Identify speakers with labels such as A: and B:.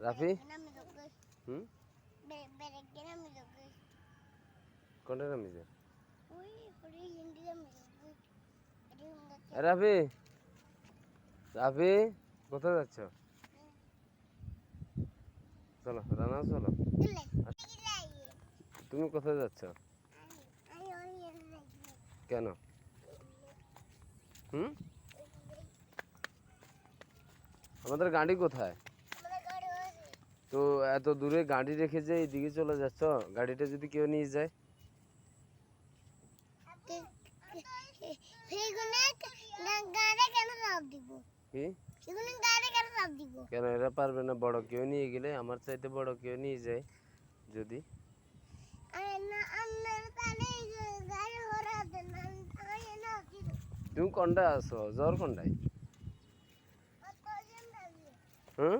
A: রাফি হুম কোনটা নামিছে রাফি রাফি কোথায় যাচ্ছ চলো রানা চলো তুমি কোথায় যাচ্ছ কেন হুম আমাদের গাড়ি কোথায় তো এত দূরে গাড়ি রেখে যে এইদিকে চলে যাচ্ছ গাড়িটা যদি কেউ নিয়ে যায় কেন এরা পারবে না বড় কেউ নিয়ে গেলে আমার চাইতে বড় কেউ নিয়ে যায় যদি তুমি কোনটা আছো জ্বর কোনটায় হুম